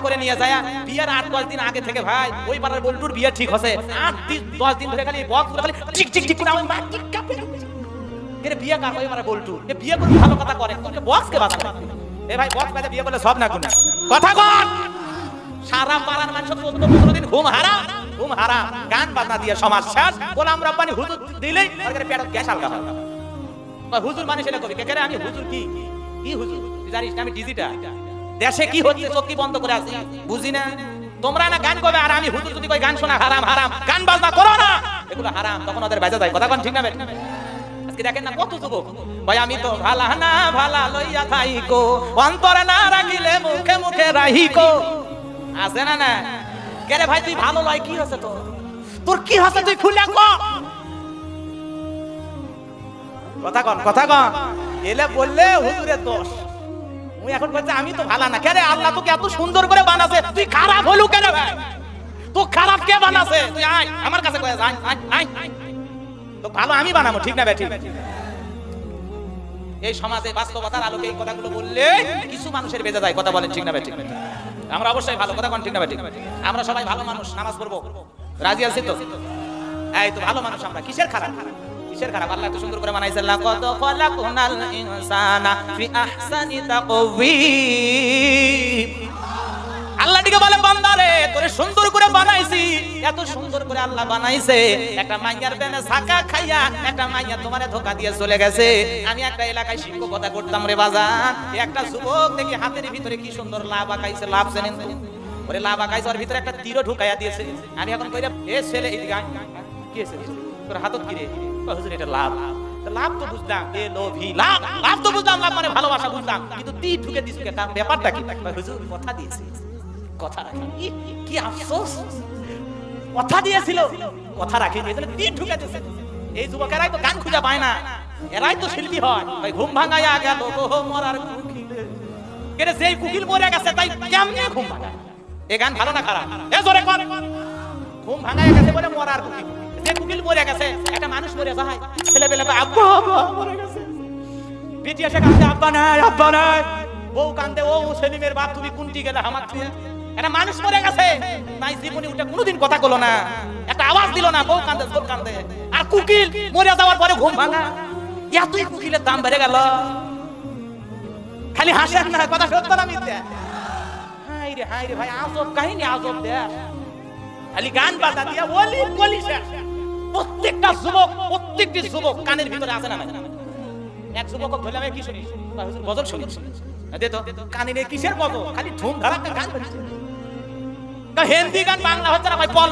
করে নিয়ে যায় বিয়ের 8-10 দিন আগে থেকে ভাই ওই পাড়ার বল্টুর বিয়ে ঠিক হচ্ছে 8-10 দিন ধরে খালি বক্স করে খালি টিক টিক টিক করে আমার মা টিক কাঁপে এর বিয়ে কার ওই পাড়ার বল্টু এ বিয়ে করে ভালো কথা করে তোকে বক্স কে বাজাবে এ ভাই বক্স বাজে বিয়ে করলে সব না গুণ কথা কর সারা পাড়ার মানুষ 14-15 দিন ঘুম হারাম গান বাজনা দিয়ে সমাজ শেষ গোলাম রব্বানি হুজুর দিলেই ওর পেটে গ্যাস আলগা হয় হুজুর মানে সেটা কবি কে করে আমি হুজুর কি হুজুর তুই জানিস না আমি ডিজিটাল দেশে কি হচ্ছে চোখি বন্ধ করে আছি বুঝি না তোমরা না গান করবে আর আমি হুজুর যদি কই গান শোনা হারাম গান বাজনা করো না এগুলো হারাম তখন ওদের বাজা যায় কথা কোন ঠিক না বেটা আজকে দেখেন না কত যুবক ভাই আমি তো ভালা লইয়া থাইকো অন্তরে না রাখিলে মুখে মুখে রাহিকো আছে না না কে রে ভাই তুই ভালো লয় কি হচ্ছে তোর কি হচ্ছে তুই খুলে কো কথা কন এলে বললে হুজুরের দোষ মুই এখন কইছে আমি তো ভালো না কেন আল্লাহ তোকে এত সুন্দর করে বানাছে তুই খারাপ হলু কেন ভাই তো খারাপ কে বানাছে তুই আয় আমার কাছে কই আয় তো ভালো আমি বানাবো ঠিক না ভাই ঠিক এই সমাজে বাস্তবতার আলোকে এই কথাগুলো বললে কিছু মানুষের বেজে যায় কথা বলেন ঠিক না ভাই ঠিক আমরা অবশ্যই ভালো কথা কোন ঠিক না ভাই ঠিক আমরা সবাই ভালো মানুষ নামাজ পড়বো রাজি আছি তো এই তো ভালো মানুষ আমরা কিসের খারাপ আল্লাহ এত সুন্দর করে বানাইছে লাকাদ খালাকনাল ইনসানা ফি আহসানি তাকওয়িম আল্লাহ দিকে বলে বান্দারে তোরে সুন্দর করে বানাইছি এত সুন্দর করে আল্লাহ বানাইছে একটা মাইয়ার বেনে ছাকা খাইয়া একটা মাইয়া তোমারে ধোকা দিয়ে চলে গেছে আমি একটা এলাকায় শিক্ষকতা করতাম রে বাজান একটা যুবক দেখি হাতের ভিতরে কি সুন্দর লাভ আঁকাইছে লাভ জানেন তো ওরে লাভ আঁকাইছে ওর ভিতরে একটা তীরও ঢুকাইয়া দিয়েছে আমি এখন কইরা এ ছেলে এদিকে আয় কি হইছে তোর হাতত কি রে হুজুর এটা লাভ তো বুঝলাম এ লোভী লাভ তো বুঝলাম লাভ মানে ভালোবাসা বুঝলাম কিন্তু তীর ঢুকে দিছ কেন ব্যাপারটা কি হুজুর কথা দিয়েছে কথা রাখি কি আফসোস কথা দিয়েছিল কথা রাখিনি এজন্য তীর ঢুকে দিয়েছে এই যুবকেরাই তো গান খুঁজে পায় না এরাই তো শিল্পী হয় ভাই ঘুম ভাঙায়া গেল গো মরার কুকিলে কেন যেই কুকিল মরে গেছে তাই কেমনে ঘুম ভাঙায় এই গান ভালো না খারাপ এ জোরে কর ঘুম ভাঙায়া গেছে বলে মরার কুকিল যে কুকিল মরে গেছে একটা মানুষ মরে যায় ছেলে পেলে আব্বা মরে গেছে বেটি এসে কাঁদে আব্বা নাই বউ কাঁদে ও সেলিমের বাপ তুমি কোনটি গেলে আমার তুই একটা মানুষ মরে গেছে তাই জীবনে উঠে কোনোদিন কথা কলো না একটা আওয়াজ দিল না বউ কাঁদে জোর কাঁদে আর কুকিল মরে যাওয়ার পরে ঘুম ভাঙা এতই কুকিলের দাম বেড়ে গেল খালি হাসেন না কথা সত্য না মিথ্যা হাই রে ভাই আজব কাহিনী আজব দে খালি গান বাজা দিয়া বলি প্রত্যেকটি যুবক কানের ভিতরে আছে না এক যুবক ধরলাম কি শুনিস হুজুর গজল শুনিস দে তো কানে কিসের গজল খালি ধুম ধারাক্কা গান বাজছে হিন্দি গান বাংলা হচ্ছে না ভাই পল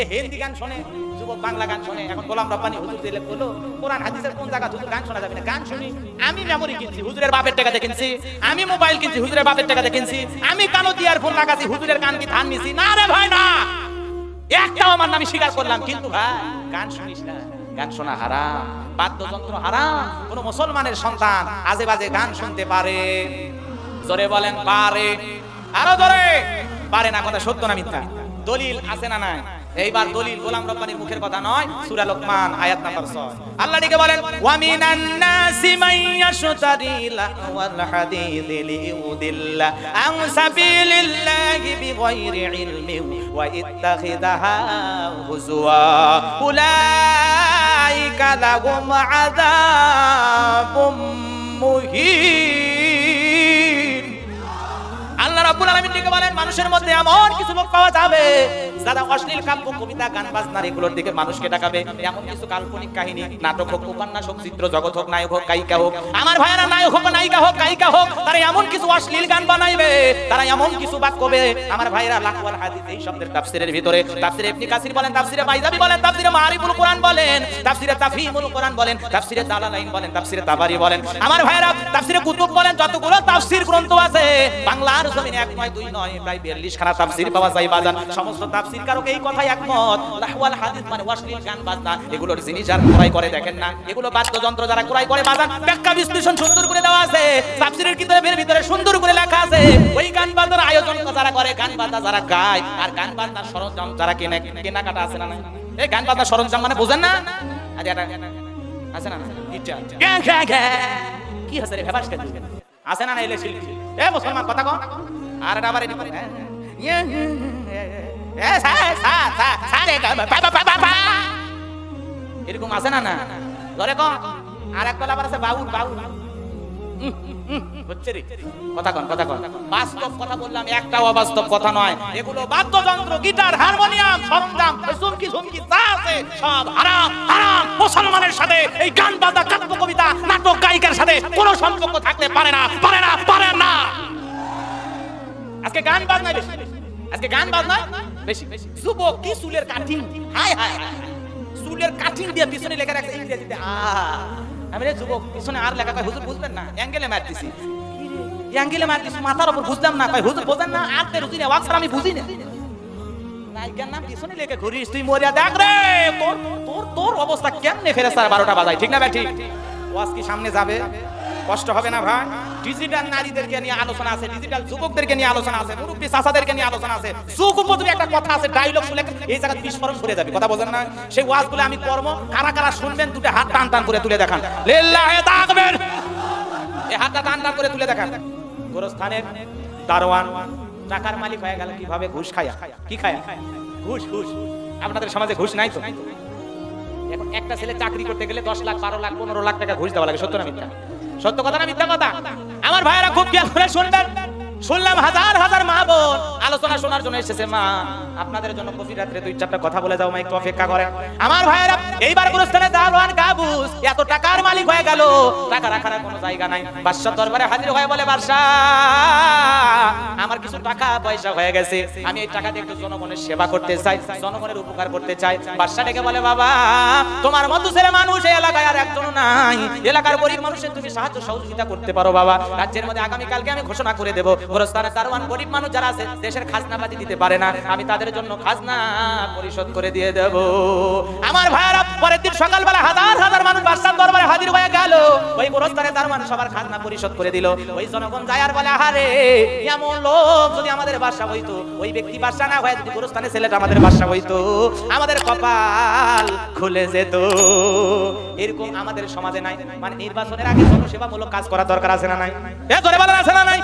এ হিন্দি গান শুনে যুবক বাংলা গান শুনে এখন গোলাম রব্বানি হুজুর দিলে বলো কোরআন হাদিসের কোন জায়গা হুজুর গান শোনা যাবে না গান শুনি আমি মেমোরি কিনছি হুজুরের বাপের টাকা দিয়ে কিনছি আমি মোবাইল কিনছি হুজুরের বাপের টাকা দিয়ে কিনছি আমি কানো ইয়ারফোন লাগাছি হুজুরের গান কি ধান নিছি না রে ভাই না একটাও আমার নামে স্বীকার করলাম কিন্তু ভাই গান শুনিস না গান শোনা হারাম বাদ্যযন্ত্র হারাম কোন মুসলমানের সন্তান আজে বাজে গান শুনতে পারে জোরে বলেন পারে আরো জোরে পারে না কথা সত্য না মিথ্যা দলিল আছে না নাই এইবার দলিল গোলাম রব্বানির মুখের কথা নয় সূরা লোকমান আয়াত নাম্বার 6 আল্লাহ দিকে বলেন ওয়া মিনান নাসি মাইয়াশতারি লাহওয়াল হাদিস লিউদিল্লা আন সাবিলিল্লাহি বিগাইরি ইলমিন ওয়া ইত্তাখিদাহা হুজওয়া উলাইকা লাহুম আযাবুম মুহিন আল্লাহ রাব্বুল আলামিন দিকে বলেন মানুষের মধ্যে এমন কিছু লোক পাওয়া যাবে যারা অশ্লীল কাব্য কবিতা গান বাজনা এগুলোর দিকে মানুষকে ডাকাবে এমন কিছু কাল্পনিক কাহিনী নাটক হোক উপন্যাস হোক চিত্র জগৎ হোক নায়ক হোক গায়িকা হোক আমার ভাইয়েরা নায়ক হোক নায়িকা হোক গায়িকা হোক তারা এমন কিছু অশ্লীল গান বানাইবে তারা এমন কিছু বাক করবে আমার ভাইয়েরা লাহওয়াল হাদিস এই শব্দের তাফসীরের ভিতরে তাফসীরে ইবনে কাসির বলেন তাফসীরে বাইজাবি বলেন তাফসীরে মারিফুল কোরআন বলেন তাফসীরে তাফহিমুল কোরআন বলেন তাফসীরে দালালাইন বলেন তাফসীরে তাবারি বলেন আমার ভাইয়েরা তাফসীরে কুতুব বলেন যতগুলো তাফসীর গ্রন্থ আছে বাংলার জমিনে এক নয় দুই নয় প্রায় 42 খানা তাফসীর পাওয়া যায় বাজান সমস্ত তাফসীরকারক এই কথাই একমত লাহওয়াল হাদিস মানে অশ্লীল গান বাজনা এগুলোর জিনিস আর ক্রয় করে দেখেন না এগুলো বাদ্যযন্ত্র যারা ক্রয় করে বাজান ব্যাখ্যা বিশ্লেষণ সুন্দর করে দেওয়া আছে তাফসীরের কিতাবের ভিতরে সুন্দর করে লেখা আছে ওই গান বাজনার আয়োজন যারা করে গান বাজনা যারা গায় আর গান বাজনার সরঞ্জাম যারা কেনাকাটা আছে না এই গান বাজনার সরঞ্জাম মানে বুঝেন না আজ এটা আছে না এটা কি আছে রে ভাবাস আছে না এলে শিল্পী এ মুসলমান কথা কও আর এটা আবার এডি করে এরকম আছে না? না ধরে কও আর এক কলা আবার আছে বাউল বাউল হচ্ছে রে কথা কন বাস্তব কথা বললাম, একটাও অবাস্তব কথা নয়। এগুলো বাদ্যযন্ত্র, গিটার, হারমোনিয়াম, সরঞ্জাম, চুমকি ঝুমকি যা আছে সব হারাম হারাম। মুসলমানের সাথে এই গান বাজনা, কাব্য কবিতা, নাটক, গায়িকার সাথে কোনো সম্পর্ক থাকতে পারে না। আজকে গান বাজনা বেশি, যুবক কি চুলের কাটিং, হায় হায় চুলের কাটিং দিয়ে পিছনে লেখা রাখছে ইংরেজিতে আমি রে যুবক পিছনে আর লেখা কয় হুজুর বুঝবেন না, অ্যাঙ্গেলে মার দিছি মাথার উপর বুঝলাম না, কয় হুজুর বোঝেন না আর তে রুজি না ওয়াক্স আমি বুঝি না। নায়িকার নাম পিছনে লেখে ঘুরিস তুই মরিয়া দেখ রে তোর অবস্থা কেমনে ফেরেশতার 12টা বাজায়, ঠিক না ভাই? ঠিক ওয়াজ কি সামনে যাবে? কষ্ট হবে না ভাই? ডিজিটাল নারীদেরকে নিয়ে আলোচনা আছে, ডিজিটাল যুবকদেরকে নিয়ে আলোচনা আছে, মুরব্বী চাচাদেরকে নিয়ে আলোচনা আছে। যুগ উপযোগী একটা কথা আছে, ডায়লগ শুনে এই জায়গা বিস্ফোরণ করে যাবে, কথা বোঝেন না? সেই ওয়াজগুলো আমি করব, কারা কারা শুনবেন দুটো হাত টান টান করে তুলে দেখান, লিল্লাহি তাকবীর। এই হাতটা টান টান করে তুলে দেখান। গোরস্থানের দারোয়ান টাকার মালিক হয়ে গেল কিভাবে? ঘুষ খায়া। কি খায়া? ঘুষ। আপনাদের সমাজে ঘুষ নাই তো? এখন একটা ছেলে চাকরি করতে গেলে 10 লাখ 12 লাখ 15 লাখ টাকা ঘুষ দেওয়া লাগে, সত্য না মিথ্যা? সত্য কথা না মিথ্যা কথা? আমার ভাইয়েরা খুব খেয়াল করে শুনবেন। শুনলাম হাজার হাজার মা বোন আলোচনা শোনার জন্য এসেছে। মা আপনাদের জন্য গভীর রাত্রে 2-4টা কথা বলে যাও, মা একটু অপেক্ষা করেন। আমার ভাইয়েরা এইবার গুরুস্থানে দারোয়ান কাবুস এত টাকার মালিক হয়ে গেল, টাকা রাখার কোনো জায়গা নাই। বাদশার দরবারে হাজির হয়ে বলে, বাদশা আমার কিছু টাকা পয়সা হয়ে গেছে, আমি এই টাকা দিয়ে একটু জনগণের সেবা করতে চাই, জনগণের উপকার করতে চাই। বাদশা ডেকে বলে, বাবা তোমার মতো ছেলে মানুষ এই এলাকায় আর একজন নাই, এলাকার গরিব মানুষের তুমি সাহায্য সহযোগিতা করতে পারো বাবা। রাজ্যের মধ্যে আগামীকালকে আমি ঘোষণা করে দেবো, গোরস্থানের দারোয়ান গরিব মানুষ যারা আছে দেশের খাজনাবাজি দিতে পারে না, আমি তাদের জন্য খাজনা পরিশোধ করে দিয়ে দেব। আমার ভাইয়েরা পরের দিন সকালবেলা হাজার হাজার মানুষ বাদশার দরবারে হাজির হয়ে গেল। ওই গোরস্থানের দারোয়ান সবার খাজনা পরিশোধ করে দিল। ওই জনগণ যায় আর বলে, আহারে এমন লোক যদি আমাদের বাদশা হইতো, ওই ব্যক্তি বাদশা না হয় যদি গোরস্থানের ছেলেটা আমাদের বাদশা হইতো, আমাদের কপাল খুলে যেত। এরকম আমাদের সমাজে নাই। মানে নির্বাচনের আগে জনসেবামূলক কাজ করা দরকার আছে না নাই? এ ধরে বলেন আছে না নাই?